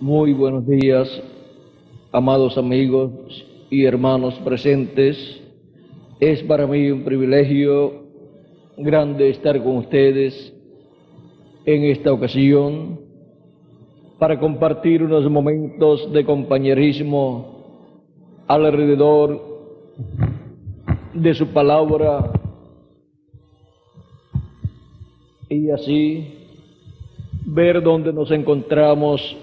Muy buenos días, amados amigos y hermanos presentes. Es para mí un privilegio grande estar con ustedes en esta ocasión para compartir unos momentos de compañerismo alrededor de su palabra y así ver dónde nos encontramos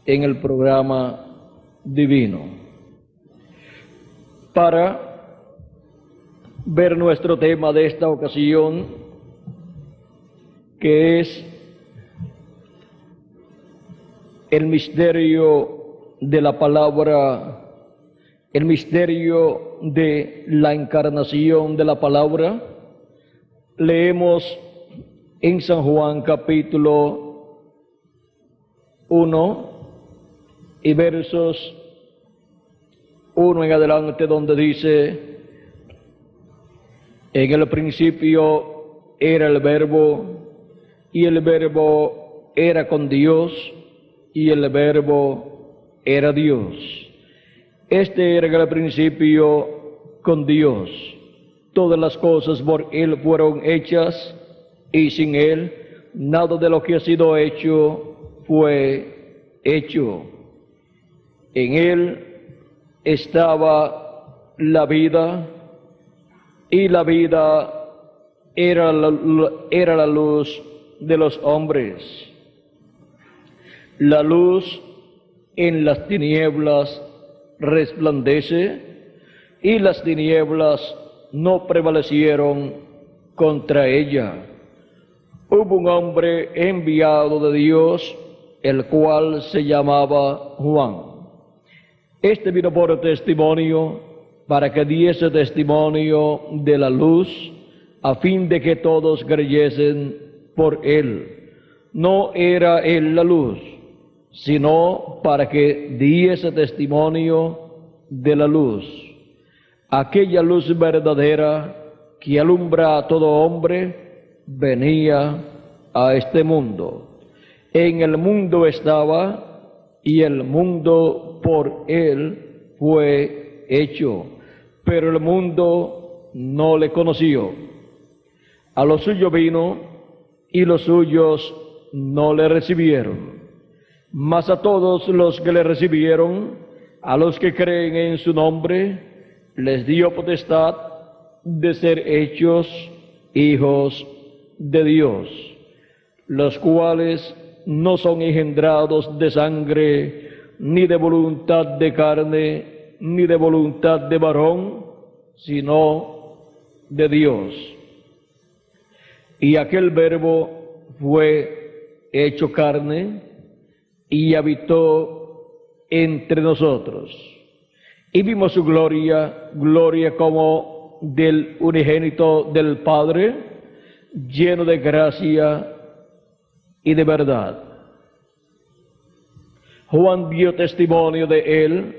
en el programa divino. Para ver nuestro tema de esta ocasión, que es el misterio de la palabra, el misterio de la encarnación de la palabra, leemos en San Juan capítulo 1 y versos 1 en adelante, donde dice: en el principio era el Verbo, y el Verbo era con Dios, y el Verbo era Dios. Este era en el principio con Dios. Todas las cosas por Él fueron hechas, y sin Él nada de lo que ha sido hecho fue hecho. En Él estaba la vida, y la vida era la luz de los hombres. La luz en las tinieblas resplandece, y las tinieblas no prevalecieron contra ella. Hubo un hombre enviado de Dios, el cual se llamaba Juan. Este vino por testimonio, para que diese testimonio de la luz, a fin de que todos creyesen por él. No era él la luz, sino para que diese testimonio de la luz. Aquella luz verdadera que alumbra a todo hombre venía a este mundo. En el mundo estaba, y el mundo por él fue hecho, pero el mundo no le conoció. A lo suyo vino, y los suyos no le recibieron. Mas a todos los que le recibieron, a los que creen en su nombre, les dio potestad de ser hechos hijos de Dios, los cuales no son engendrados de sangre, ni de voluntad de carne, ni de voluntad de varón, sino de Dios. Y aquel Verbo fue hecho carne y habitó entre nosotros. Y vimos su gloria, gloria como del unigénito del Padre, lleno de gracia y de verdad. Juan dio testimonio de él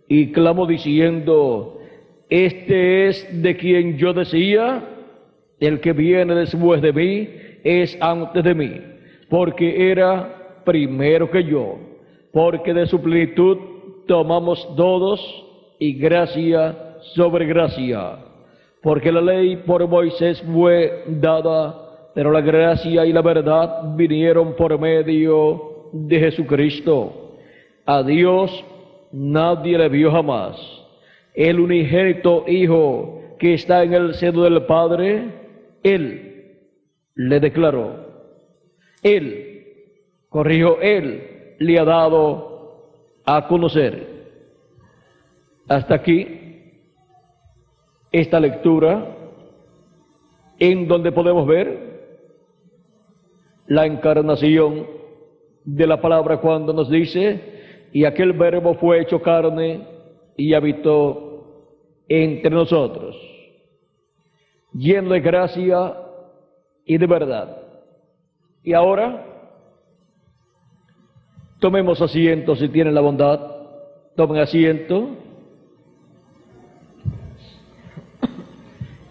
y clamó diciendo: este es de quien yo decía, el que viene después de mí es antes de mí, porque era primero que yo, porque de su plenitud tomamos todos, y gracia sobre gracia. Porque la ley por Moisés fue dada, pero la gracia y la verdad vinieron por medio de Jesucristo. A Dios nadie le vio jamás. El unigénito Hijo que está en el seno del Padre, Él le declaró. Él le ha dado a conocer. Hasta aquí esta lectura, en donde podemos ver la encarnación de la palabra, cuando nos dice: y aquel Verbo fue hecho carne y habitó entre nosotros, lleno de gracia y de verdad. Y ahora tomemos asiento, si tienen la bondad, tomen asiento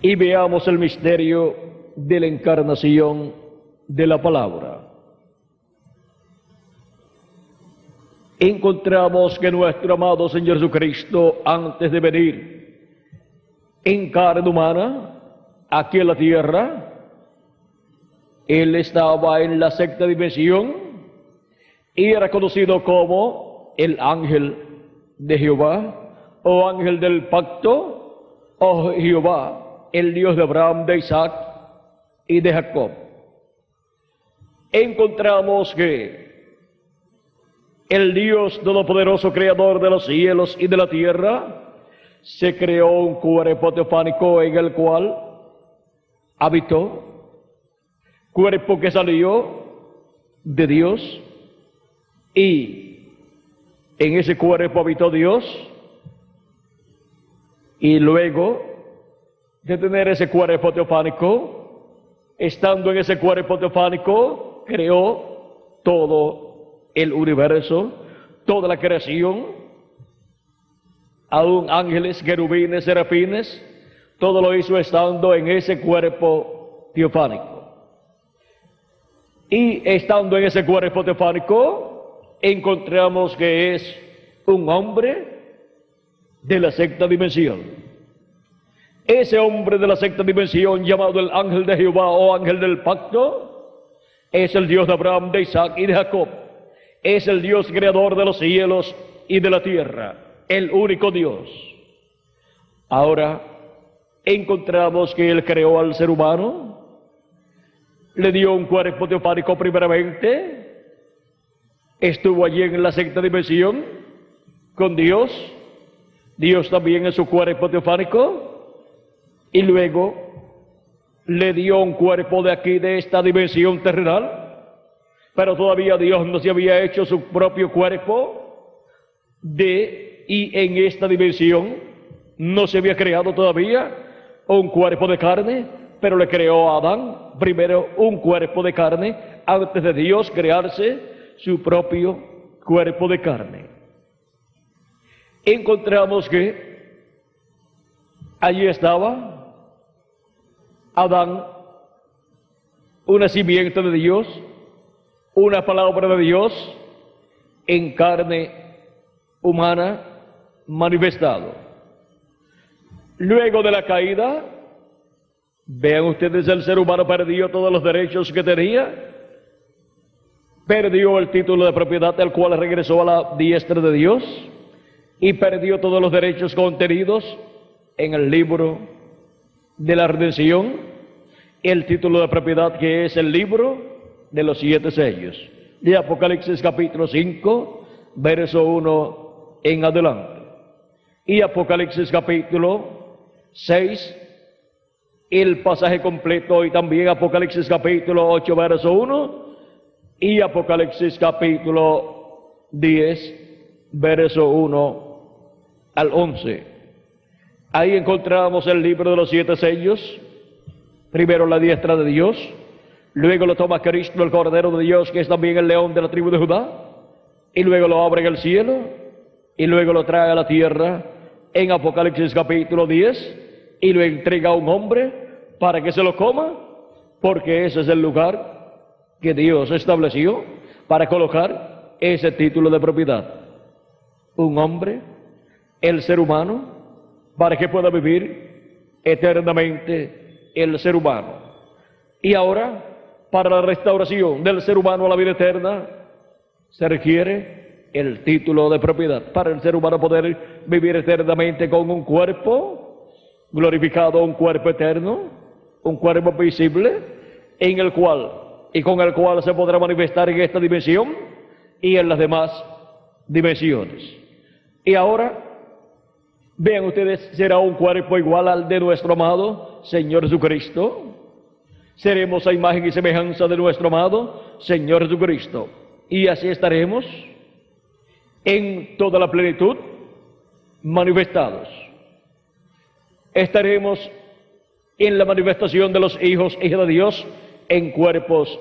y veamos el misterio de la encarnación de la palabra. encontramos que nuestro amado Señor Jesucristo, antes de venir en carne humana aquí en la tierra, Él estaba en la sexta dimensión y era conocido como el ángel de Jehová, o ángel del pacto, o Jehová, el Dios de Abraham, de Isaac y de Jacob. Encontramos que el Dios todopoderoso, creador de los cielos y de la tierra, se creó un cuerpo teofánico en el cual habitó, cuerpo que salió de Dios, y en ese cuerpo habitó Dios, y luego de tener ese cuerpo teofánico, estando en ese cuerpo teofánico, creó todo el universo, toda la creación, aún ángeles, querubines, serafines, todo lo hizo estando en ese cuerpo teofánico. Y estando en ese cuerpo teofánico, encontramos que es un hombre de la sexta dimensión. Ese hombre de la sexta dimensión, llamado el ángel de Jehová o ángel del pacto, es el Dios de Abraham, de Isaac y de Jacob. Es el Dios creador de los cielos y de la tierra, el único Dios. Ahora encontramos que Él creó al ser humano, le dio un cuerpo teofánico primeramente, estuvo allí en la sexta dimensión con Dios, Dios también en su cuerpo teofánico, y luego le dio un cuerpo de aquí, de esta dimensión terrenal, pero todavía Dios no se había hecho su propio cuerpo y en esta dimensión no se había creado todavía un cuerpo de carne, pero le creó a Adán primero un cuerpo de carne antes de Dios crearse su propio cuerpo de carne. Encontramos que allí estaba Adán, un nacimiento de Dios, una palabra de Dios en carne humana manifestado. Luego de la caída, vean ustedes, el ser humano perdió todos los derechos que tenía, perdió el título de propiedad, el cual regresó a la diestra de Dios, y perdió todos los derechos contenidos en el libro de la redención, el título de propiedad que es el libro de los 7 sellos, de Apocalipsis capítulo 5, verso 1 en adelante, y Apocalipsis capítulo 6, el pasaje completo, y también Apocalipsis capítulo 8, verso 1, y Apocalipsis capítulo 10, verso 1 al 11. Ahí encontramos el libro de los 7 sellos, primero la diestra de Dios, luego lo toma Cristo, el Cordero de Dios, que es también el león de la tribu de Judá, y luego lo abre en el cielo, y luego lo trae a la tierra en Apocalipsis capítulo 10, y lo entrega a un hombre para que se lo coma, porque ese es el lugar que Dios estableció para colocar ese título de propiedad. Un hombre, el ser humano, para que pueda vivir eternamente el ser humano. Y ahora, para la restauración del ser humano a la vida eterna, se requiere el título de propiedad, para el ser humano poder vivir eternamente con un cuerpo glorificado, un cuerpo eterno, un cuerpo visible, en el cual y con el cual se podrá manifestar en esta dimensión y en las demás dimensiones. Y ahora, vean ustedes, será un cuerpo igual al de nuestro amado Señor Jesucristo. Seremos a imagen y semejanza de nuestro amado Señor Jesucristo, y así estaremos en toda la plenitud manifestados. Estaremos en la manifestación de los hijos e hijas de Dios en cuerpos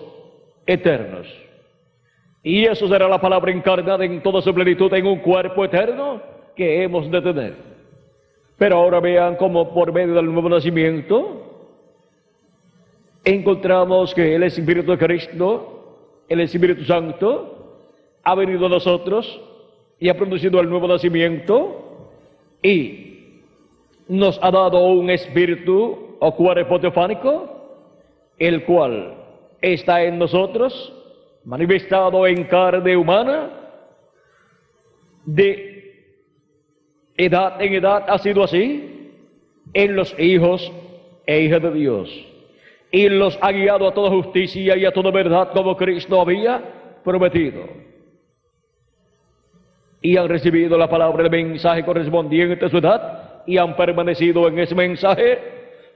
eternos. Y eso será la palabra encarnada en toda su plenitud en un cuerpo eterno que hemos de tener. Pero ahora vean cómo por medio del nuevo nacimiento encontramos que el Espíritu de Cristo, el Espíritu Santo, ha venido a nosotros y ha producido el nuevo nacimiento y nos ha dado un espíritu o cuerpo teofánico, el cual está en nosotros, manifestado en carne humana, de edad en edad ha sido así, en los hijos e hijas de Dios, y los ha guiado a toda justicia y a toda verdad como Cristo había prometido. Y han recibido la palabra del mensaje correspondiente a su edad y han permanecido en ese mensaje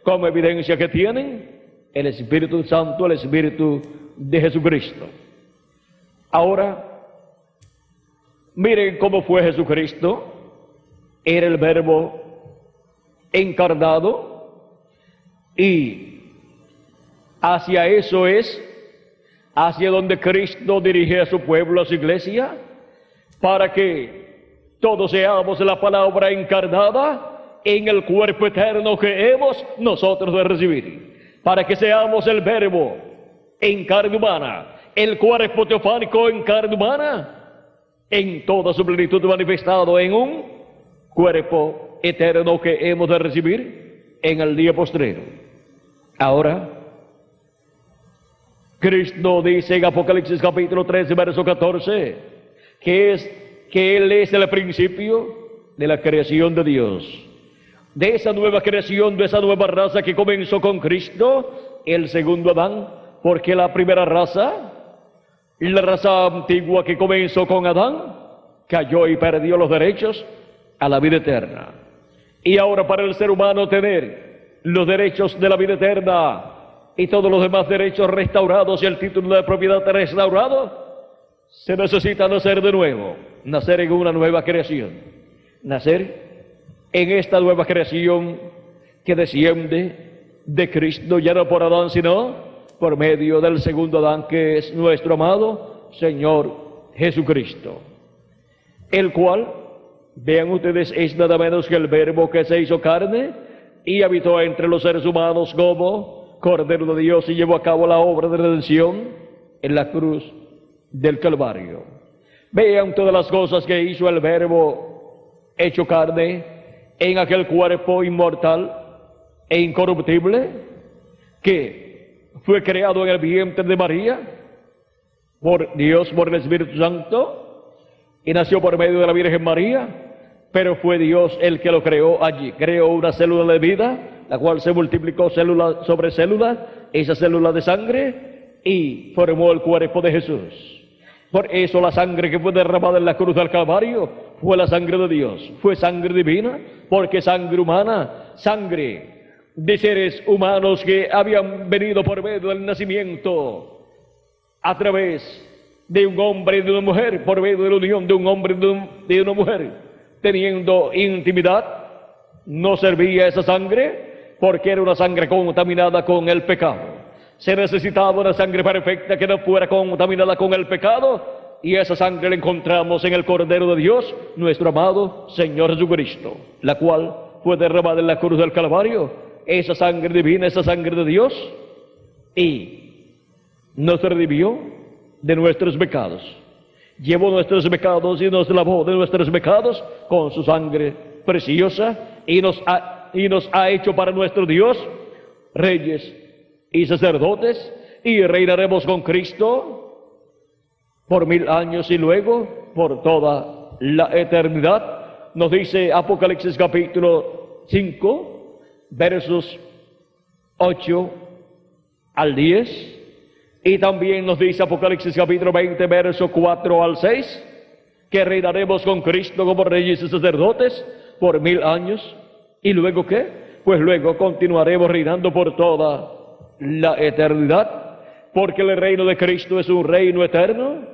como evidencia que tienen el Espíritu Santo, el Espíritu de Jesucristo. Ahora, miren cómo fue Jesucristo. Era el Verbo encarnado y hacia eso es, hacia donde Cristo dirige a su pueblo, a su iglesia, para que todos seamos la palabra encarnada en el cuerpo eterno que hemos nosotros de recibir, para que seamos el Verbo en carne humana, el cuerpo teofánico en carne humana, en toda su plenitud manifestado en un cuerpo eterno que hemos de recibir en el día postrero. Ahora, Cristo dice en Apocalipsis capítulo 13, verso 14, que Él es el principio de la creación de Dios. De esa nueva creación, de esa nueva raza que comenzó con Cristo, el segundo Adán, porque la primera raza, la raza antigua que comenzó con Adán, cayó y perdió los derechos a la vida eterna. Y ahora para el ser humano tener los derechos de la vida eterna y todos los demás derechos restaurados y el título de propiedad restaurado, se necesita nacer de nuevo, nacer en una nueva creación, nacer en esta nueva creación que desciende de Cristo, ya no por Adán, sino por medio del segundo Adán, que es nuestro amado Señor Jesucristo, el cual, vean ustedes, es nada menos que el Verbo que se hizo carne y habitó entre los seres humanos como Cordero de Dios y llevó a cabo la obra de redención en la cruz del Calvario. Vean todas las cosas que hizo el Verbo hecho carne en aquel cuerpo inmortal e incorruptible que fue creado en el vientre de María por Dios, por el Espíritu Santo, y nació por medio de la Virgen María, pero fue Dios el que lo creó allí. Creó una célula de vida, la cual se multiplicó célula sobre célula, esa célula de sangre, y formó el cuerpo de Jesús. Por eso la sangre que fue derramada en la cruz del Calvario fue la sangre de Dios, fue sangre divina, porque sangre humana, sangre de seres humanos que habían venido por medio del nacimiento a través de un hombre y de una mujer, por medio de la unión de un hombre y de una mujer, teniendo intimidad. No servía esa sangre porque era una sangre contaminada con el pecado. Se necesitaba una sangre perfecta que no fuera contaminada con el pecado, y esa sangre la encontramos en el Cordero de Dios, nuestro amado Señor Jesucristo, la cual fue derramada en la cruz del Calvario, esa sangre divina, esa sangre de Dios, y nos redimió de nuestros pecados. Llevó nuestros pecados y nos lavó de nuestros pecados con su sangre preciosa, y nos ha hecho para nuestro Dios reyes y sacerdotes, y reinaremos con Cristo por 1000 años y luego por toda la eternidad. Nos dice Apocalipsis capítulo 5, versos 8 al 10, y también nos dice Apocalipsis capítulo 20, verso 4 al 6, que reinaremos con Cristo como reyes y sacerdotes por 1000 años. ¿Y luego qué? Pues luego continuaremos reinando por toda la eternidad, porque el reino de Cristo es un reino eterno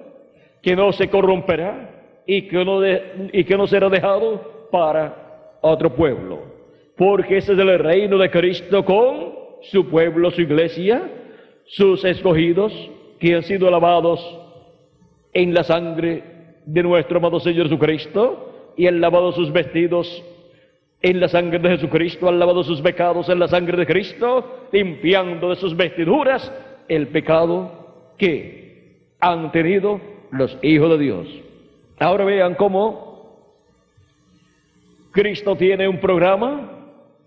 que no se corromperá y que no será dejado para otro pueblo, porque ese es el reino de Cristo con su pueblo, su iglesia, sus escogidos, que han sido lavados en la sangre de nuestro amado Señor Jesucristo, y han lavado sus vestidos en la sangre de Jesucristo, han lavado sus pecados en la sangre de Cristo, limpiando de sus vestiduras el pecado que han tenido los hijos de Dios. Ahora vean cómo Cristo tiene un programa,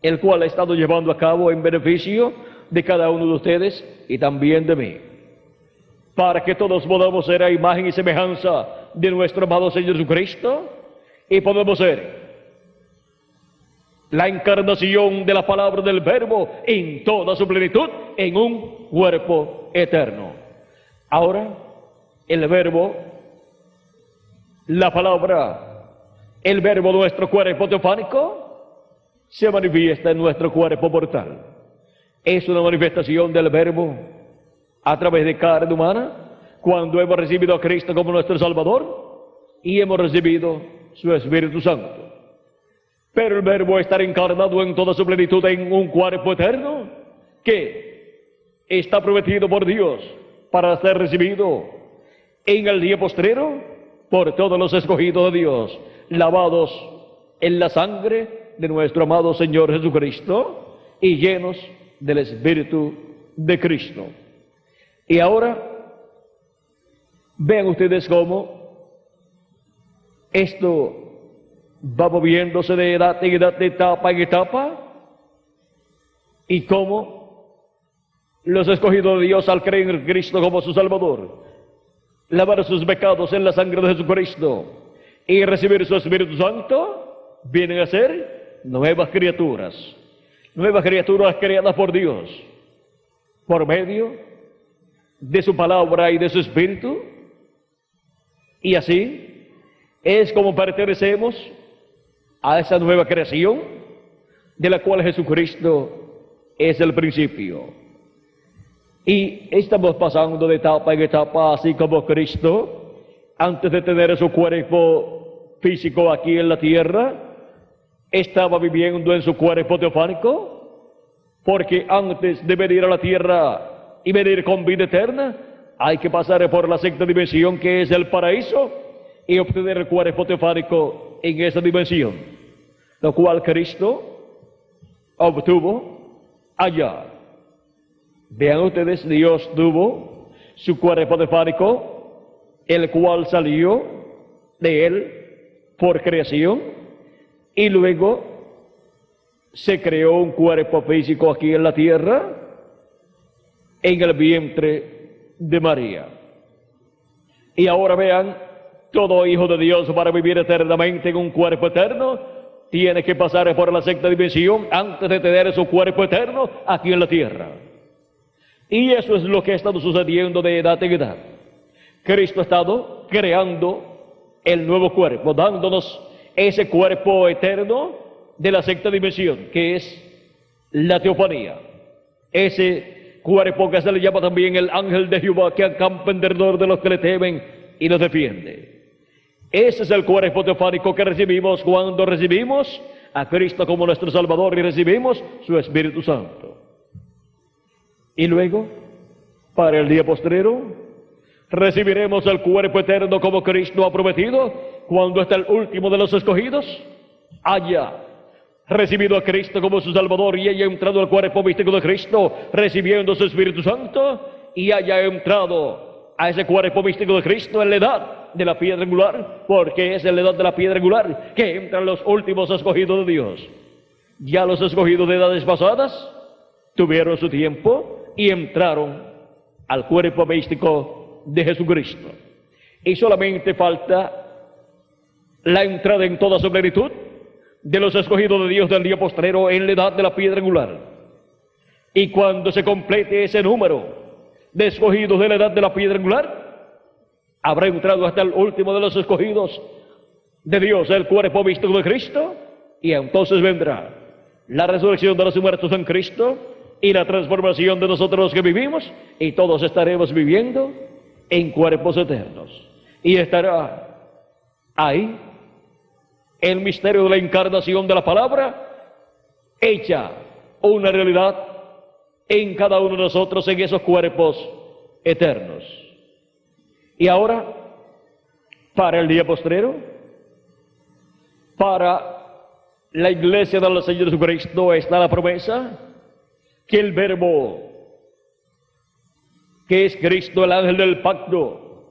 el cual ha estado llevando a cabo en beneficio de cada uno de ustedes y también de mí, para que todos podamos ser a imagen y semejanza de nuestro amado Señor Jesucristo y podamos ser la encarnación de la palabra del Verbo en toda su plenitud en un cuerpo eterno. Ahora, el Verbo, la palabra, el Verbo, nuestro cuerpo teofánico, se manifiesta en nuestro cuerpo mortal. Es una manifestación del Verbo a través de carne humana, cuando hemos recibido a Cristo como nuestro Salvador y hemos recibido su Espíritu Santo. Pero el Verbo estar encarnado en toda su plenitud en un cuerpo eterno, que está prometido por Dios para ser recibido en el día postrero por todos los escogidos de Dios, lavados en la sangre de nuestro amado Señor Jesucristo y llenos del Espíritu de Cristo. Y ahora, vean ustedes cómo esto va moviéndose de edad en edad, de etapa en etapa, y cómo los escogidos de Dios, al creer en Cristo como su Salvador, lavar sus pecados en la sangre de Jesucristo y recibir su Espíritu Santo, vienen a ser nuevas criaturas creadas por Dios, por medio de su palabra y de su Espíritu, y así es como pertenecemos a esa nueva creación de la cual Jesucristo es el principio. Y estamos pasando de etapa en etapa, así como Cristo, antes de tener su cuerpo físico aquí en la tierra, estaba viviendo en su cuerpo teofánico, porque antes de venir a la tierra y venir con vida eterna, hay que pasar por la sexta dimensión, que es el paraíso, y obtener el cuerpo teofánico en esa dimensión, lo cual Cristo obtuvo allá. Vean ustedes, Dios tuvo su cuerpo teofánico, el cual salió de Él por creación, y luego se creó un cuerpo físico aquí en la tierra, en el vientre de María. Y ahora vean, todo hijo de Dios, para vivir eternamente en un cuerpo eterno, tiene que pasar por la sexta dimensión antes de tener su cuerpo eterno aquí en la tierra. Y eso es lo que ha estado sucediendo de edad en edad. Cristo ha estado creando el nuevo cuerpo, dándonos ese cuerpo eterno de la sexta dimensión, que es la teofanía. Ese cuerpo que se le llama también el ángel de Jehová, que acampa en derredor de los que le temen y los defiende. Ese es el cuerpo teofánico que recibimos cuando recibimos a Cristo como nuestro Salvador y recibimos su Espíritu Santo. Y luego, para el día postrero, recibiremos el cuerpo eterno como Cristo ha prometido, cuando hasta el último de los escogidos haya recibido a Cristo como su Salvador y haya entrado al cuerpo místico de Cristo, recibiendo su Espíritu Santo, y haya entrado a ese cuerpo místico de Cristo en la edad de la piedra angular, porque es en la edad de la piedra angular que entran los últimos escogidos de Dios. Ya los escogidos de edades pasadas tuvieron su tiempo y entraron al cuerpo místico de Jesucristo. Y solamente falta la entrada en toda su plenitud de los escogidos de Dios del día postrero en la edad de la piedra angular. Y cuando se complete ese número de escogidos de la edad de la piedra angular, habrá entrado hasta el último de los escogidos de Dios, el cuerpo místico de Cristo, y entonces vendrá la resurrección de los muertos en Cristo y la transformación de nosotros los que vivimos, y todos estaremos viviendo en cuerpos eternos. Y estará ahí el misterio de la encarnación de la palabra hecha una realidad en cada uno de nosotros, en esos cuerpos eternos. Y ahora, para el día postrero, para la iglesia del Señor Jesucristo, está la promesa que el Verbo, que es Cristo, el ángel del pacto,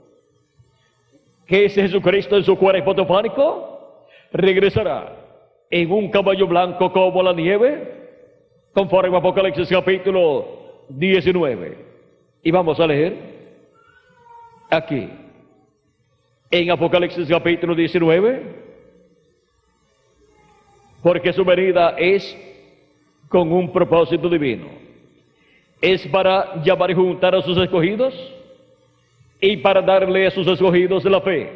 que es Jesucristo en su cuerpo teofánico, regresará en un caballo blanco como la nieve, conforme a Apocalipsis capítulo 19. Y vamos a leer aquí, en Apocalipsis capítulo 19, porque su venida es con un propósito divino. Es para llamar y juntar a sus escogidos y para darle a sus escogidos la fe,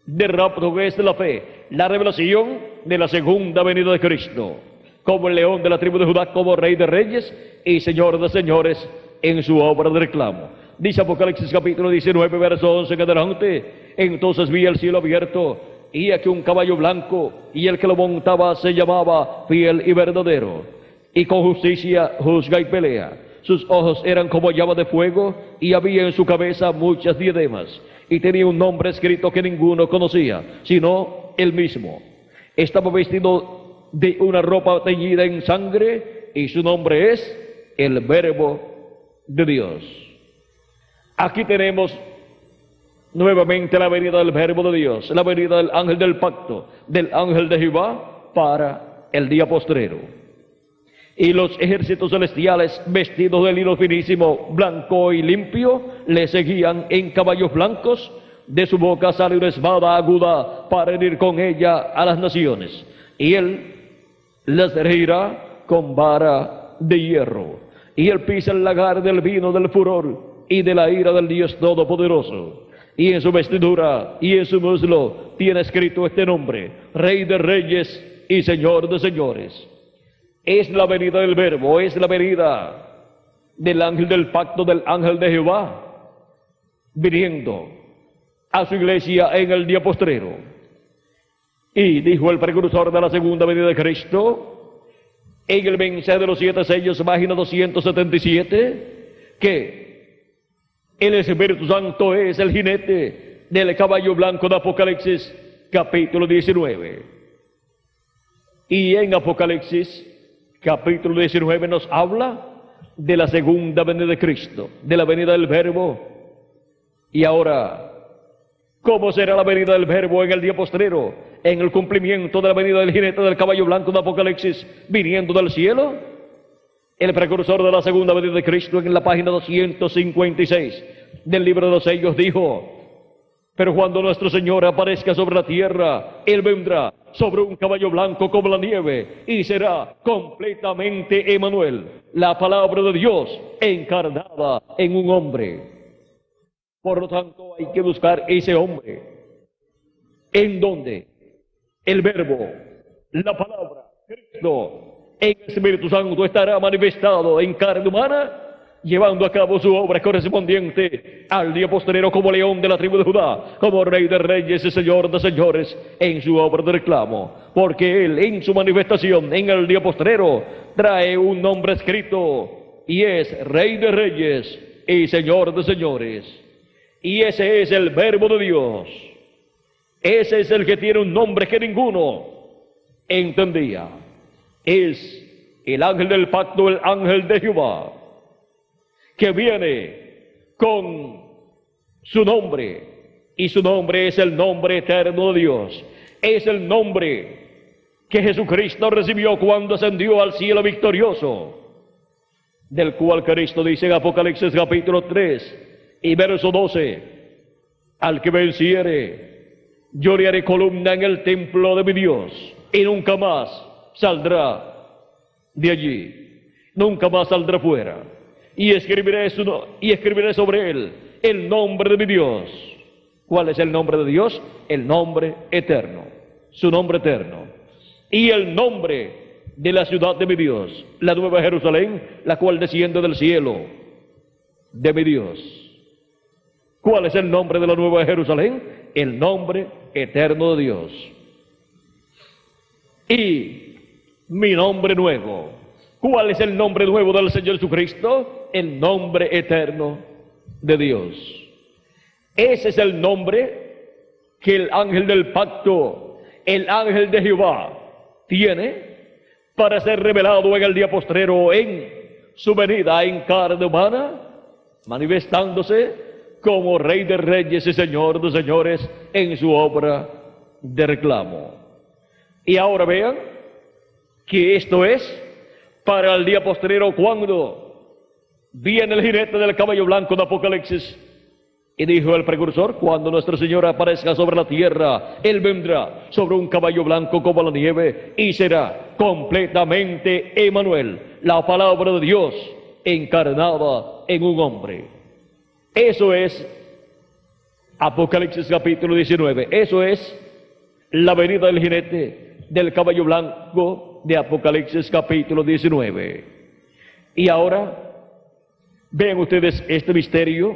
de rapto que es de la fe, la revelación de la segunda venida de Cristo, como el león de la tribu de Judá, como rey de reyes y señor de señores en su obra de reclamo. Dice Apocalipsis capítulo 19, verso 11 en adelante: entonces vi el cielo abierto, y aquí un caballo blanco, y el que lo montaba se llamaba Fiel y Verdadero, y con justicia juzga y pelea. Sus ojos eran como llama de fuego, y había en su cabeza muchas diademas, y tenía un nombre escrito que ninguno conocía, sino él mismo. Estaba vestido de una ropa teñida en sangre, y su nombre es el Verbo de Dios. Aquí tenemos nuevamente la venida del Verbo de Dios, la venida del ángel del pacto, del ángel de Jehová para el día postrero. Y los ejércitos celestiales, vestidos de lino finísimo, blanco y limpio, le seguían en caballos blancos. De su boca sale una espada aguda para herir con ella a las naciones, y él les regirá con vara de hierro. Y él pisa el lagar del vino del furor y de la ira del Dios Todopoderoso. Y en su vestidura y en su muslo tiene escrito este nombre: Rey de Reyes y Señor de Señores. Es la venida del Verbo, es la venida del ángel del pacto, del ángel de Jehová, viniendo a su iglesia en el día postrero. Y dijo el precursor de la segunda venida de Cristo, en el mensaje de los 7 sellos, página 277, que el Espíritu Santo es el jinete del caballo blanco de Apocalipsis capítulo 19. Y en Apocalipsis capítulo 19 nos habla de la segunda venida de Cristo, de la venida del Verbo. Y ahora, ¿cómo será la venida del Verbo en el día postrero, en el cumplimiento de la venida del jinete del caballo blanco de Apocalipsis viniendo del cielo? El precursor de la segunda venida de Cristo, en la página 256 del libro de los sellos, dijo: pero cuando nuestro Señor aparezca sobre la tierra, Él vendrá sobre un caballo blanco como la nieve, y será completamente Emmanuel, la palabra de Dios encarnada en un hombre. Por lo tanto, hay que buscar ese hombre, en donde el Verbo, la palabra, Cristo, en el Espíritu Santo estará manifestado en carne humana, llevando a cabo su obra correspondiente al día postrero como león de la tribu de Judá, como rey de reyes y señor de señores en su obra de reclamo, porque él en su manifestación en el día postrero trae un nombre escrito, y es Rey de Reyes y Señor de Señores. Y ese es el Verbo de Dios. Ese es el que tiene un nombre que ninguno entendía. Es el ángel del pacto, el ángel de Jehová, que viene con su nombre, y su nombre es el nombre eterno de Dios. Es el nombre que Jesucristo recibió cuando ascendió al cielo victorioso, del cual Cristo dice en Apocalipsis capítulo 3 y verso 12: al que venciere, yo le haré columna en el templo de mi Dios, y nunca más saldrá de allí, nunca más saldrá fuera. Y escribiré sobre él el nombre de mi Dios. ¿Cuál es el nombre de Dios? El nombre eterno, su nombre eterno. Y el nombre de la ciudad de mi Dios, la nueva Jerusalén, la cual desciende del cielo de mi Dios. ¿Cuál es el nombre de la nueva Jerusalén? El nombre eterno de Dios. Y mi nombre nuevo. ¿Cuál es el nombre nuevo del Señor Jesucristo? El nombre eterno de Dios. Ese es el nombre que el ángel del pacto, el ángel de Jehová, tiene para ser revelado en el día postrero en su venida en carne humana, manifestándose como Rey de Reyes y Señor de Señores en su obra de reclamo. Y ahora vean que esto es para el día postrero, cuando viene el jinete del caballo blanco de Apocalipsis. Y dijo el precursor: cuando nuestro Señor aparezca sobre la tierra, Él vendrá sobre un caballo blanco como la nieve, y será completamente Emmanuel, la palabra de Dios encarnada en un hombre. Eso es Apocalipsis capítulo 19. Eso es la venida del jinete del caballo blanco de Apocalipsis capítulo 19. Y ahora vean ustedes este misterio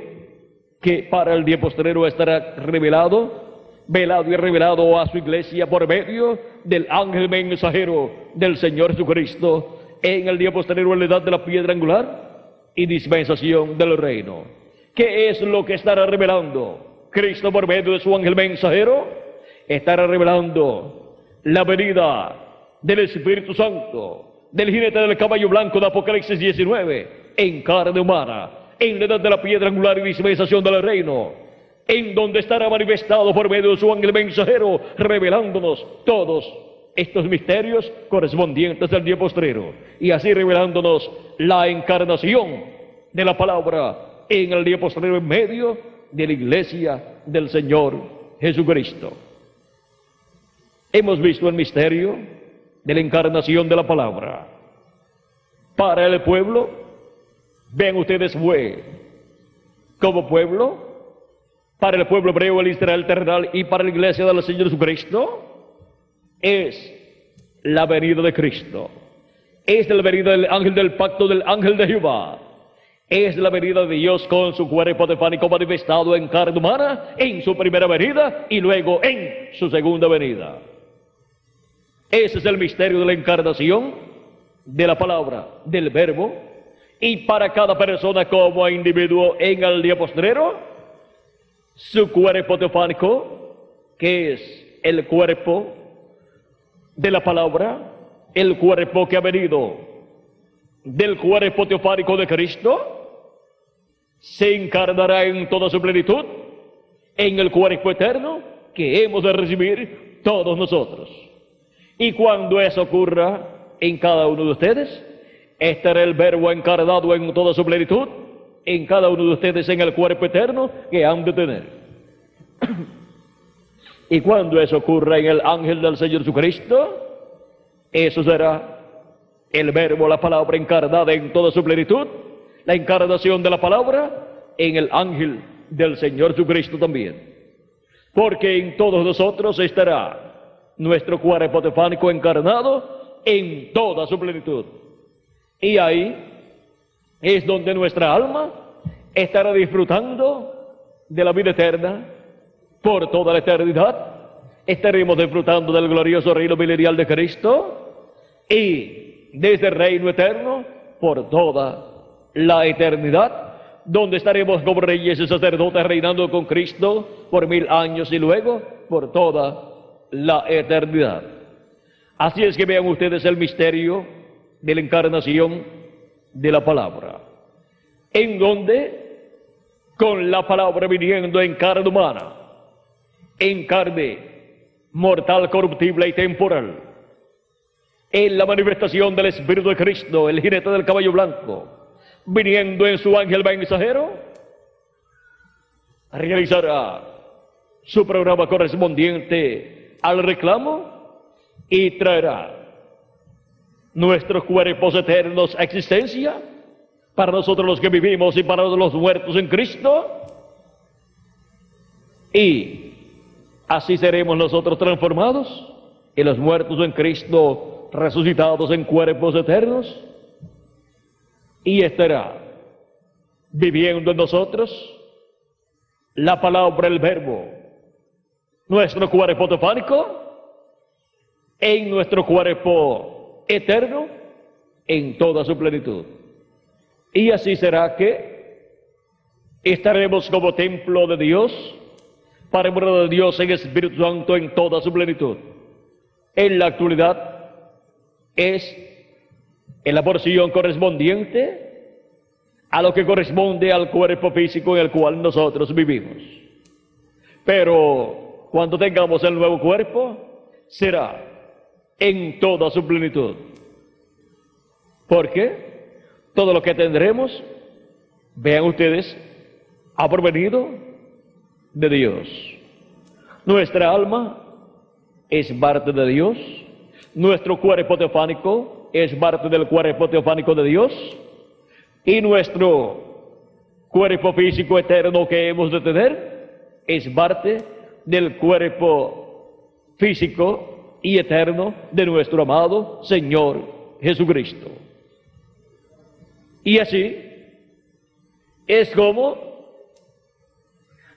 que para el día postrero estará revelado, velado y revelado a su iglesia por medio del ángel mensajero del Señor Jesucristo en el día postrero, en la edad de la piedra angular y dispensación del reino. ¿Qué es lo que estará revelando Cristo por medio de su ángel mensajero? Estará revelando la venida del Espíritu Santo, del jinete del caballo blanco de Apocalipsis 19, en carne humana, en la edad de la piedra angular y dispensación del reino, en donde estará manifestado por medio de su ángel mensajero, revelándonos todos estos misterios correspondientes al día postrero, y así revelándonos la encarnación de la palabra en el día postrero en medio de la iglesia del Señor Jesucristo. Hemos visto el misterio de la encarnación de la palabra. Para el pueblo, ven ustedes, fue como pueblo, para el pueblo hebreo, el Israel terrenal, y para la iglesia del Señor Jesucristo, es la venida de Cristo. Es la venida del ángel del pacto, del ángel de Jehová. Es la venida de Dios con su cuerpo teofánico manifestado en carne humana, en su primera venida y luego en su segunda venida. Ese es el misterio de la encarnación de la palabra, del verbo, y para cada persona como individuo en el día postrero, su cuerpo teofánico, que es el cuerpo de la palabra, el cuerpo que ha venido del cuerpo teofánico de Cristo, se encarnará en toda su plenitud en el cuerpo eterno que hemos de recibir todos nosotros. Y cuando eso ocurra en cada uno de ustedes, estará el verbo encarnado en toda su plenitud en cada uno de ustedes en el cuerpo eterno que han de tener. Y cuando eso ocurra en el ángel del Señor Jesucristo, eso será el verbo, la palabra encarnada en toda su plenitud, la encarnación de la palabra en el ángel del Señor Jesucristo también. Porque en todos nosotros estará nuestro cuerpo teofánico encarnado en toda su plenitud. Y ahí es donde nuestra alma estará disfrutando de la vida eterna por toda la eternidad. Estaremos disfrutando del glorioso reino milenial de Cristo y desde el reino eterno por toda la eternidad, donde estaremos como reyes y sacerdotes reinando con Cristo por 1000 años y luego por toda la eternidad. Así es que vean ustedes el misterio de la encarnación de la palabra, en donde con la palabra viniendo en carne humana, en carne mortal, corruptible y temporal, en la manifestación del Espíritu de Cristo, el jinete del caballo blanco, viniendo en su ángel mensajero, realizará su programa correspondiente al reclamo y traerá nuestros cuerpos eternos a existencia para nosotros los que vivimos y para los muertos en Cristo, y así seremos nosotros transformados y los muertos en Cristo resucitados en cuerpos eternos, y estará viviendo en nosotros la palabra, el verbo, nuestro cuerpo teofánico en nuestro cuerpo eterno en toda su plenitud. Y así será que estaremos como templo de Dios, para morada de Dios en Espíritu Santo en toda su plenitud. En la actualidad es en la porción correspondiente a lo que corresponde al cuerpo físico en el cual nosotros vivimos. Pero cuando tengamos el nuevo cuerpo, será en toda su plenitud. Porque todo lo que tendremos, vean ustedes, ha provenido de Dios. Nuestra alma es parte de Dios. Nuestro cuerpo teofánico es parte del cuerpo teofánico de Dios. Y nuestro cuerpo físico eterno que hemos de tener es parte del cuerpo físico y eterno de nuestro amado Señor Jesucristo. Y así es como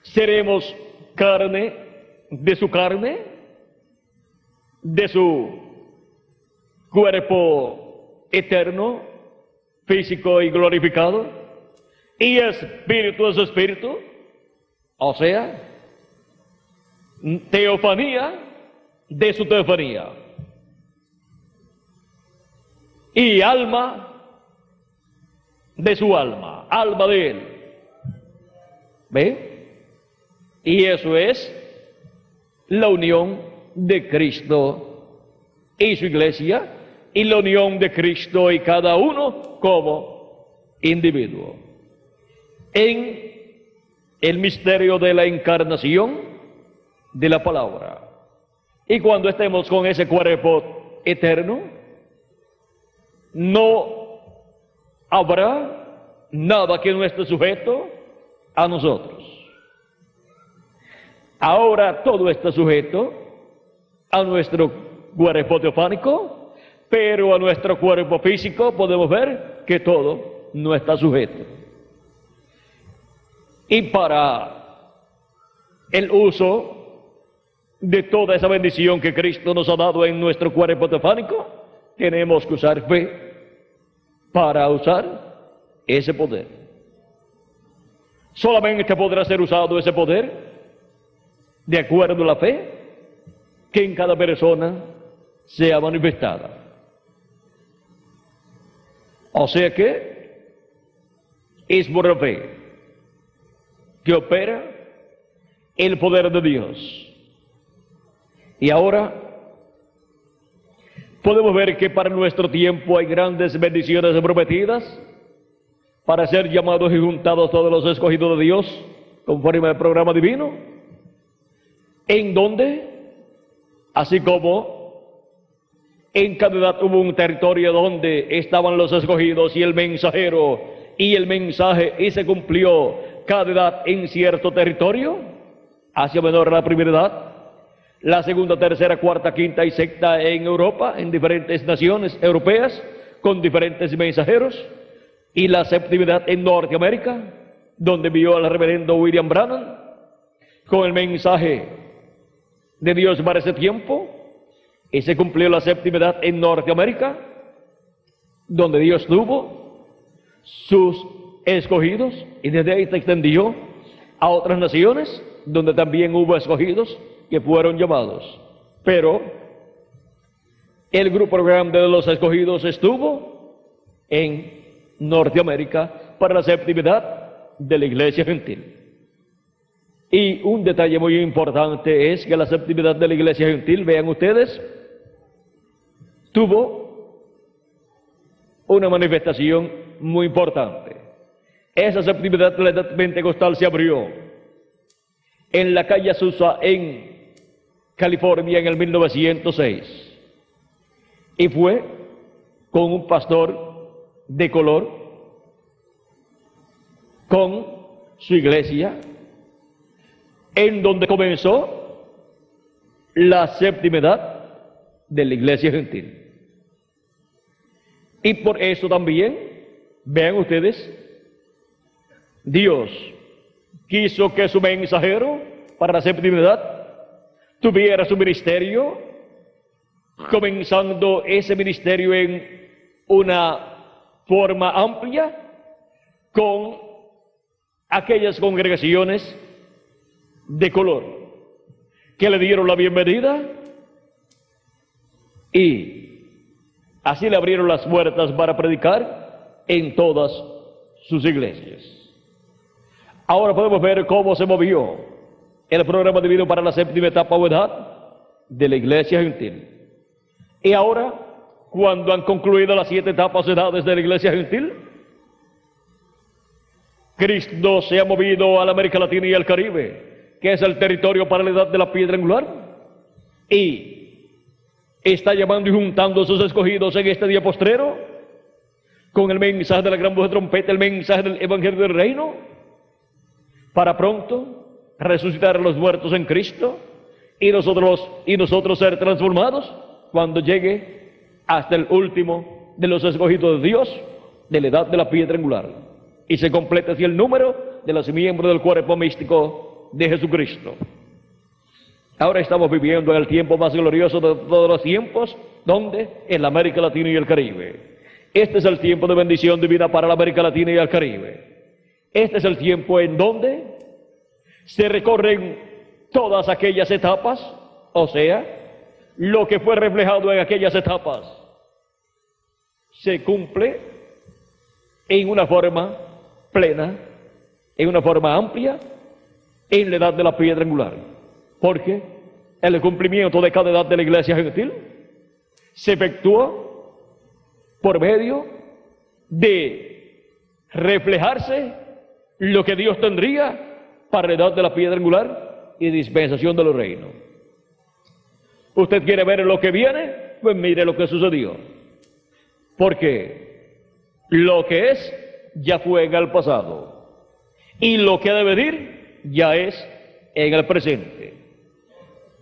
seremos carne de su carne, de su cuerpo eterno, físico y glorificado, y espíritu de su espíritu, o sea, teofanía de su teofanía, y alma de su alma, alma de él. ¿Ve? Y eso es la unión de Cristo y su iglesia, y la unión de Cristo y cada uno como individuo. En el misterio de la encarnación de la palabra. Y cuando estemos con ese cuerpo eterno, no habrá nada que no esté sujeto a nosotros. Ahora todo está sujeto a nuestro cuerpo teofánico, pero a nuestro cuerpo físico podemos ver que todo no está sujeto. Y para el uso de toda esa bendición que Cristo nos ha dado en nuestro cuerpo teofánico, tenemos que usar fe para usar ese poder. Solamente podrá ser usado ese poder de acuerdo a la fe que en cada persona sea manifestada. O sea que es por la fe que opera el poder de Dios. Y ahora podemos ver que para nuestro tiempo hay grandes bendiciones prometidas para ser llamados y juntados todos los escogidos de Dios conforme al programa divino, en donde, así como en cada edad hubo un territorio donde estaban los escogidos y el mensajero y el mensaje, y se cumplió cada edad en cierto territorio, Asia Menor la primera edad, la segunda, tercera, cuarta, quinta y sexta en Europa, en diferentes naciones europeas, con diferentes mensajeros, y la séptima edad en Norteamérica, donde vio al reverendo William Branham, con el mensaje de Dios para ese tiempo, y se cumplió la séptima edad en Norteamérica, donde Dios tuvo sus escogidos, y desde ahí se extendió a otras naciones, donde también hubo escogidos que fueron llamados. Pero el grupo grande de los escogidos estuvo en Norteamérica para la séptima edad de la iglesia gentil. Y un detalle muy importante es que la séptima edad de la iglesia gentil, vean ustedes, tuvo una manifestación muy importante. Esa séptima edad de la edad pentecostal se abrió en la calle Azusa, en California, en el 1906. Y fue con un pastor de color, con su iglesia, en donde comenzó la séptima edad de la iglesia gentil. Y por eso también, vean ustedes, Dios quiso que su mensajero para la séptima edad tuviera su ministerio, comenzando ese ministerio en una forma amplia con aquellas congregaciones de color que le dieron la bienvenida y así le abrieron las puertas para predicar en todas sus iglesias. Ahora podemos ver cómo se movió el programa divino para la séptima etapa o edad de la iglesia gentil. Y ahora, cuando han concluido las 7 etapas o edades de la iglesia gentil, Cristo se ha movido a la América Latina y al Caribe, que es el territorio para la edad de la piedra angular, y está llamando y juntando a sus escogidos en este día postrero con el mensaje de la gran voz de trompeta, el mensaje del evangelio del reino, para pronto resucitar a los muertos en Cristo y nosotros ser transformados cuando llegue hasta el último de los escogidos de Dios de la edad de la piedra angular, y se completa así el número de los miembros del cuerpo místico de Jesucristo. Ahora estamos viviendo en el tiempo más glorioso de todos los tiempos, donde en la América Latina y el Caribe. Este es el tiempo de bendición divina para la América Latina y el Caribe. Este es el tiempo en donde se recorren todas aquellas etapas, o sea, lo que fue reflejado en aquellas etapas se cumple en una forma plena, en una forma amplia, en la edad de la piedra angular. Porque el cumplimiento de cada edad de la iglesia gentil se efectúa por medio de reflejarse lo que Dios tendría para la edad de la piedra angular y dispensación de los reinos. ¿Usted quiere ver lo que viene? Pues mire lo que sucedió. Porque lo que es ya fue en el pasado, y lo que ha de venir ya es en el presente.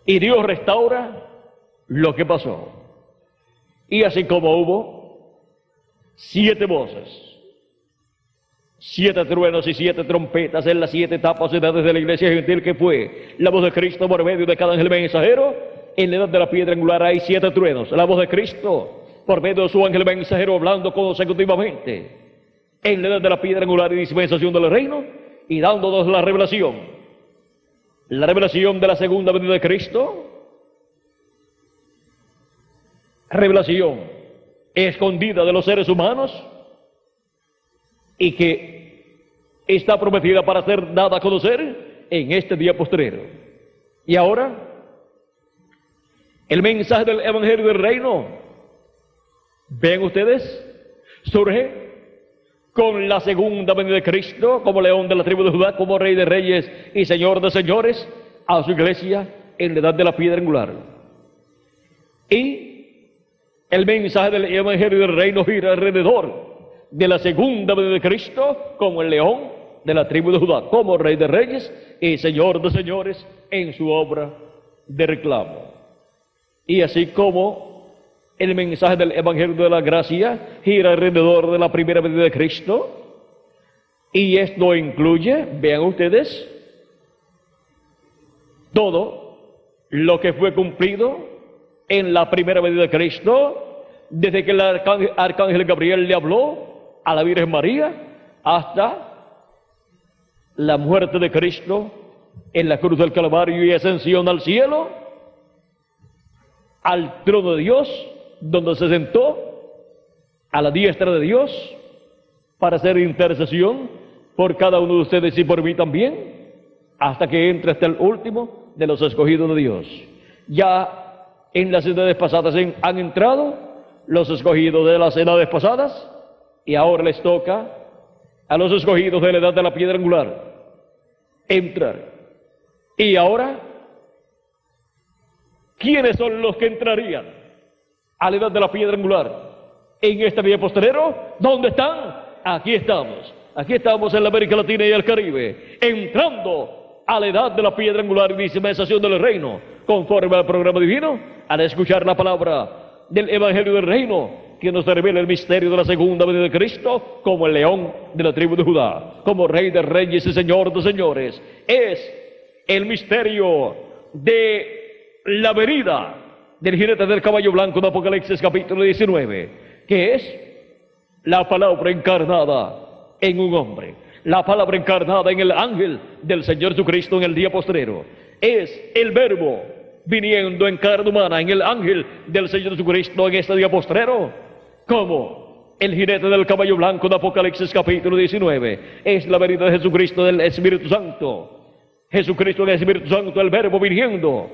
Y Dios restaura lo que pasó. Y así como hubo 7 voces, 7 truenos y 7 trompetas en las 7 etapas y edades de la iglesia gentil, que fue la voz de Cristo por medio de cada ángel mensajero, en la edad de la piedra angular hay 7 truenos. La voz de Cristo por medio de su ángel mensajero hablando consecutivamente en la edad de la piedra angular y dispensación del reino, y dándonos la revelación de la segunda venida de Cristo, revelación escondida de los seres humanos y que está prometida para ser dada a conocer en este día postrero. Y ahora, el mensaje del evangelio del reino, ven ustedes, surge con la segunda venida de Cristo, como león de la tribu de Judá, como rey de reyes y señor de señores, a su iglesia en la edad de la piedra angular. Y el mensaje del evangelio del reino gira alrededor de la segunda venida de Cristo, como el león de la tribu de Judá, como rey de reyes y señor de señores en su obra de reclamo. Y así como el mensaje del evangelio de la gracia gira alrededor de la primera venida de Cristo, y esto incluye, vean ustedes, todo lo que fue cumplido en la primera venida de Cristo, desde que el arcángel Gabriel le habló a la Virgen María hasta la muerte de Cristo en la cruz del Calvario y ascensión al cielo, al trono de Dios, donde se sentó a la diestra de Dios para hacer intercesión por cada uno de ustedes y por mí también, hasta que entre hasta el último de los escogidos de Dios. Ya en las edades pasadas han entrado los escogidos de las edades pasadas, y ahora les toca a los escogidos de la edad de la piedra angular entrar. Y ahora, ¿quiénes son los que entrarían a la edad de la piedra angular en este día postrero? ¿Dónde están? Aquí estamos en la América Latina y el Caribe, entrando a la edad de la piedra angular y dispensación del reino, conforme al programa divino, al escuchar la palabra del evangelio del reino, que nos revela el misterio de la segunda venida de Cristo, como el león de la tribu de Judá, como rey de reyes y señor de señores. Es el misterio de la venida del jinete del caballo blanco de Apocalipsis capítulo 19, que es la palabra encarnada en un hombre, la palabra encarnada en el ángel del Señor Jesucristo en el día postrero. Es el verbo viniendo en carne humana en el ángel del Señor Jesucristo en este día postrero, como el jinete del caballo blanco de Apocalipsis capítulo 19, es la venida de Jesucristo del Espíritu Santo. Jesucristo del Espíritu Santo, el Verbo viniendo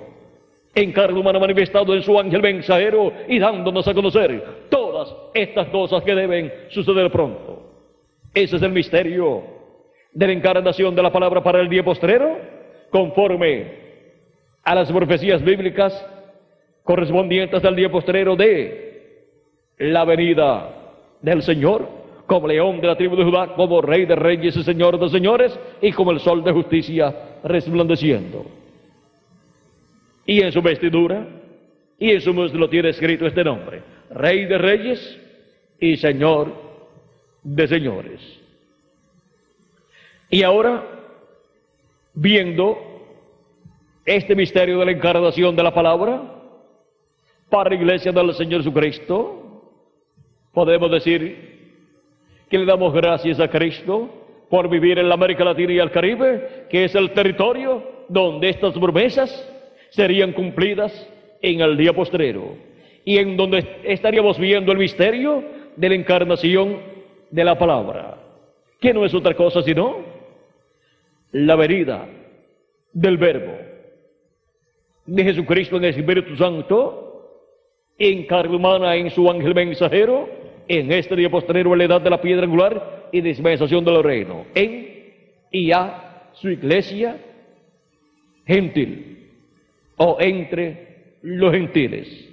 en carne humana manifestado en su ángel mensajero y dándonos a conocer todas estas cosas que deben suceder pronto. Ese es el misterio de la encarnación de la palabra para el día postrero, conforme a las profecías bíblicas correspondientes al día postrero de la venida del Señor, como león de la tribu de Judá, como rey de reyes y señor de señores, y como el sol de justicia resplandeciendo. Y en su vestidura y en su muslo tiene escrito este nombre: Rey de reyes y Señor de señores. Y ahora, viendo este misterio de la encarnación de la palabra para la iglesia del Señor Jesucristo, podemos decir que le damos gracias a Cristo por vivir en la América Latina y el Caribe, que es el territorio donde estas promesas serían cumplidas en el día postrero, y en donde estaríamos viendo el misterio de la encarnación de la palabra, que no es otra cosa sino la venida del Verbo de Jesucristo en el Espíritu Santo, en carne humana en su ángel mensajero, en este día postrero en la edad de la piedra angular y dispensación del reino, en y a su iglesia gentil, o entre los gentiles,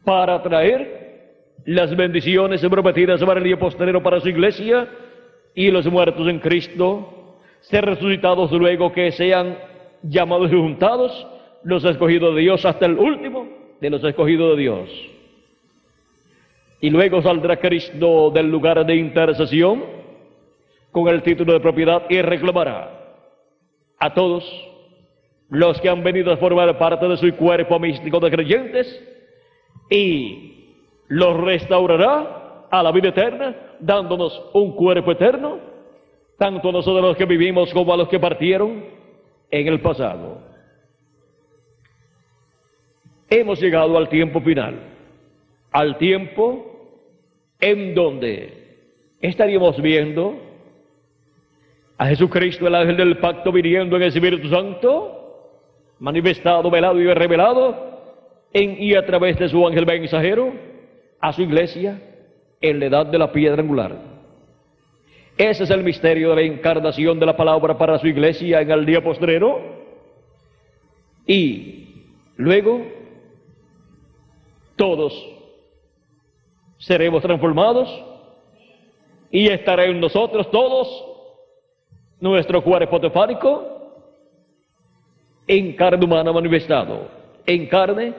para traer las bendiciones prometidas para el día postrero para su iglesia y los muertos en Cristo, ser resucitados luego que sean llamados y juntados los escogidos de Dios hasta el último de los escogidos de Dios. Y luego saldrá Cristo del lugar de intercesión con el título de propiedad y reclamará a todos los que han venido a formar parte de su cuerpo místico de creyentes, y los restaurará a la vida eterna, dándonos un cuerpo eterno, tanto a nosotros los que vivimos como a los que partieron en el pasado. Hemos llegado al tiempo final, al tiempo en donde estaríamos viendo a Jesucristo, el ángel del pacto, viniendo en el Espíritu Santo, manifestado, velado y revelado en y a través de su ángel mensajero a su iglesia en la edad de la piedra angular. Ese es el misterio de la encarnación de la palabra para su iglesia en el día postrero. Y luego todos seremos transformados y estará en nosotros todos nuestro cuerpo teofánico en carne humana manifestado, en carne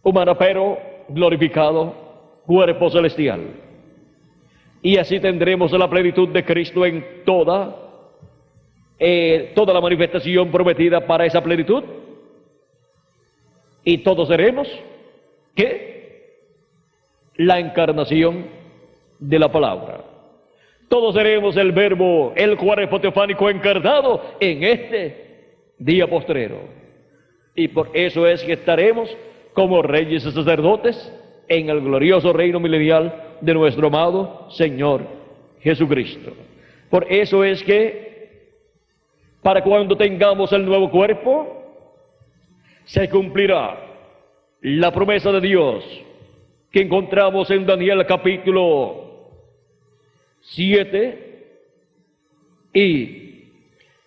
humana pero glorificado, cuerpo celestial. Y así tendremos la plenitud de Cristo en toda la manifestación prometida para esa plenitud. Y todos seremos, ¿qué? La encarnación de la palabra. Todos seremos el Verbo, el cuerpo teofánico encarnado en este día postrero. Y por eso es que estaremos como reyes y sacerdotes en el glorioso reino milenial de nuestro amado Señor Jesucristo. Por eso es que para cuando tengamos el nuevo cuerpo se cumplirá la promesa de Dios que encontramos en Daniel capítulo 7 y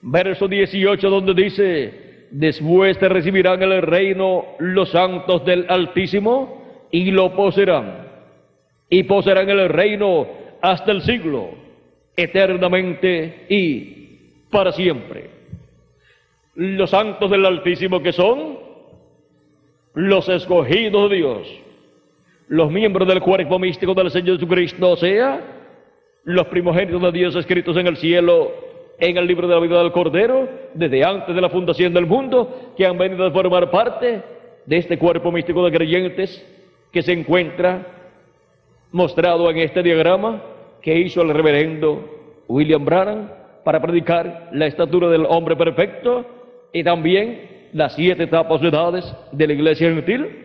verso 18, donde dice: después te recibirán el reino los santos del Altísimo y lo poseerán, y poseerán el reino hasta el siglo, eternamente y para siempre. Los santos del Altísimo, que son los escogidos de Dios, los miembros del cuerpo místico del Señor Jesucristo, o sea, los primogénitos de Dios escritos en el cielo, en el libro de la vida del Cordero, desde antes de la fundación del mundo, que han venido a formar parte de este cuerpo místico de creyentes que se encuentra mostrado en este diagrama que hizo el reverendo William Branham para predicar la estatura del hombre perfecto y también las 7 etapas de edades de la iglesia gentil,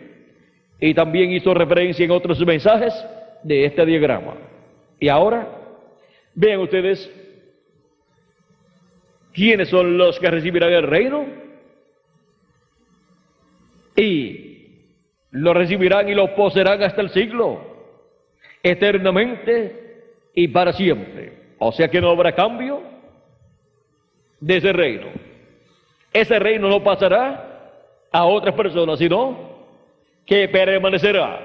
y también hizo referencia en otros mensajes de este diagrama. Y ahora, vean ustedes, ¿quiénes son los que recibirán el reino? Y lo recibirán y lo poseerán hasta el siglo, eternamente y para siempre. O sea que no habrá cambio de ese reino. Ese reino no pasará a otras personas, sino que permanecerá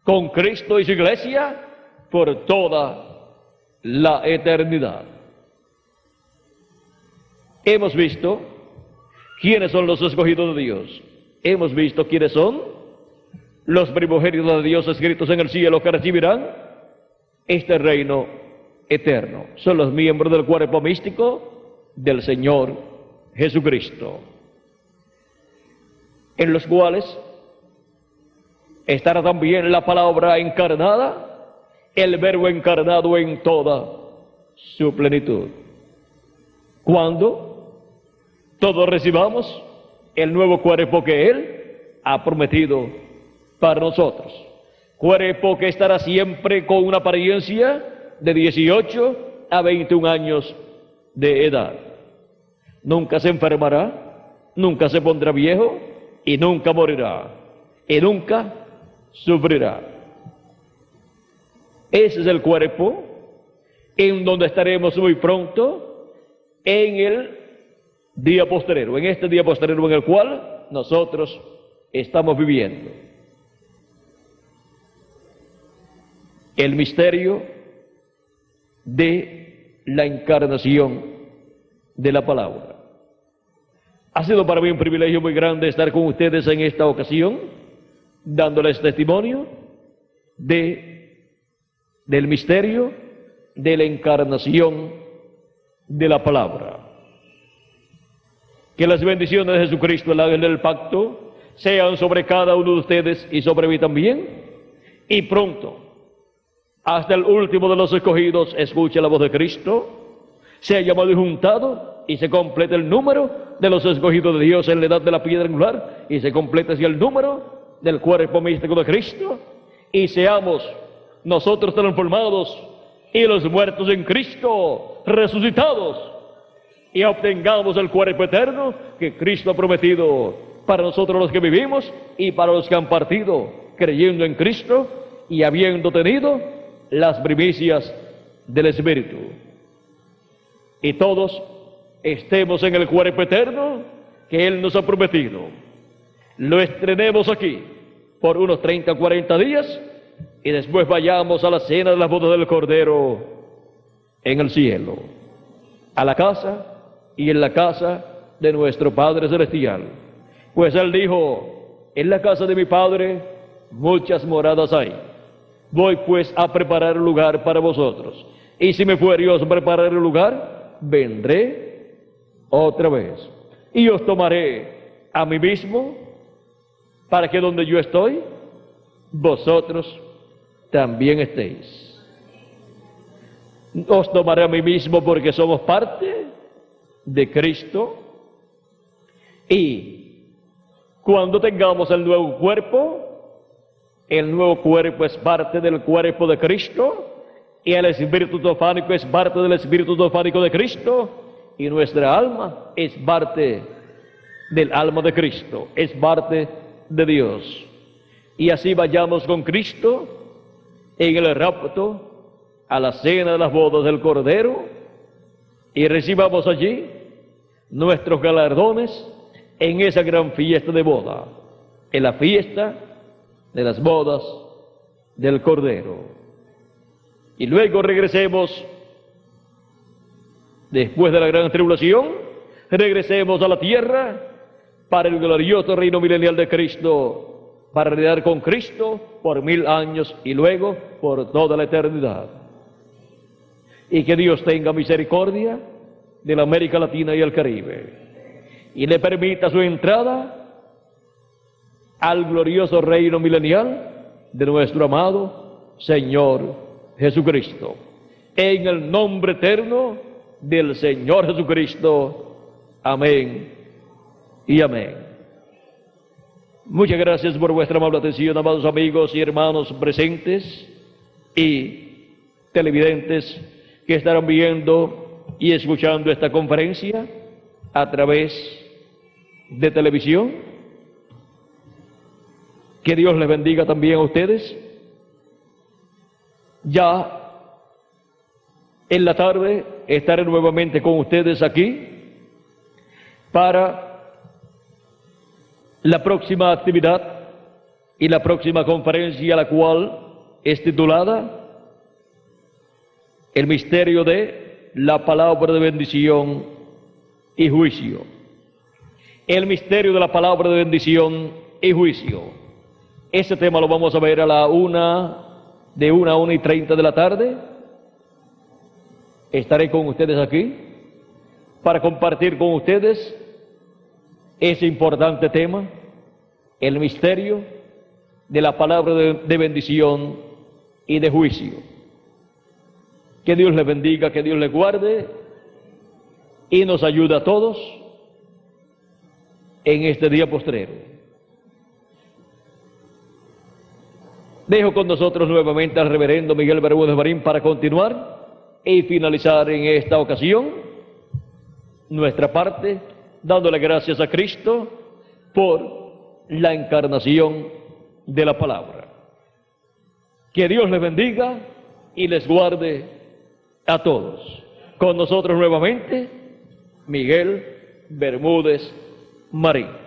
con Cristo y su iglesia por toda la eternidad. Hemos visto quiénes son los escogidos de Dios. Hemos visto quiénes son los primogénitos de Dios escritos en el cielo que recibirán este reino eterno. Son los miembros del cuerpo místico del Señor Jesucristo, en los cuales estará también la palabra encarnada, el verbo encarnado en toda su plenitud. Cuando todos recibamos el nuevo cuerpo que Él ha prometido para nosotros. Cuerpo que estará siempre con una apariencia de 18 a 21 años de edad. Nunca se enfermará, nunca se pondrá viejo y nunca morirá y nunca sufrirá. Ese es el cuerpo en donde estaremos muy pronto en el día postrero, en este día postrero en el cual nosotros estamos viviendo. El misterio de la encarnación de la palabra. Ha sido para mí un privilegio muy grande estar con ustedes en esta ocasión, dándoles testimonio del misterio de la encarnación de la palabra. Que las bendiciones de Jesucristo, el ángel del pacto, sean sobre cada uno de ustedes y sobre mí también. Y pronto, hasta el último de los escogidos, escuche la voz de Cristo, sea llamado y juntado, y se complete el número de los escogidos de Dios en la edad de la piedra angular, y se complete así el número del cuerpo místico de Cristo, y seamos nosotros transformados y los muertos en Cristo resucitados, y obtengamos el cuerpo eterno que Cristo ha prometido para nosotros los que vivimos y para los que han partido creyendo en Cristo y habiendo tenido las primicias del Espíritu. Y todos estemos en el cuerpo eterno que Él nos ha prometido. Lo estrenemos aquí por unos 30 o 40 días y después vayamos a la cena de las bodas del Cordero en el cielo, a la casa y en la casa de nuestro Padre Celestial. Pues Él dijo, en la casa de mi Padre muchas moradas hay. Voy pues a preparar un lugar para vosotros. Y si me fuere yo a preparar el lugar, vendré otra vez. Y os tomaré a mí mismo, para que donde yo estoy, vosotros también estéis. Os tomaré a mí mismo porque somos parte de Cristo. Y cuando tengamos el nuevo cuerpo es parte del cuerpo de Cristo, y el espíritu teofánico es parte del espíritu teofánico de Cristo, y nuestra alma es parte del alma de Cristo, es parte de Dios. Y así vayamos con Cristo en el rapto a la cena de las bodas del Cordero, y recibamos allí nuestros galardones en esa gran fiesta de boda, en la fiesta de las bodas del Cordero. Y luego regresemos, después de la gran tribulación, regresemos a la tierra para el glorioso reino milenial de Cristo, para reinar con Cristo por 1000 años y luego por toda la eternidad. Y que Dios tenga misericordia de la América Latina y el Caribe, y le permita su entrada al glorioso reino milenial de nuestro amado Señor Jesucristo. En el nombre eterno del Señor Jesucristo. Amén y amén. Muchas gracias por vuestra amable atención, amados amigos y hermanos presentes y televidentes que estarán viendo y escuchando esta conferencia a través de televisión. Que Dios les bendiga también a ustedes. Ya en la tarde estaré nuevamente con ustedes aquí para la próxima actividad y la próxima conferencia, la cual es titulada El misterio de la palabra de bendición y juicio. El misterio de la palabra de bendición y juicio. Ese tema lo vamos a ver a la 1:30 de la tarde. Estaré con ustedes aquí para compartir con ustedes ese importante tema, el misterio de la palabra de bendición y de juicio. Que Dios les bendiga, que Dios les guarde y nos ayude a todos en este día postrero. Dejo con nosotros nuevamente al reverendo Miguel Bermúdez Marín para continuar y finalizar en esta ocasión nuestra parte, dándole gracias a Cristo por la encarnación de la palabra. Que Dios les bendiga y les guarde a todos. Con nosotros nuevamente, Miguel Bermúdez Marín.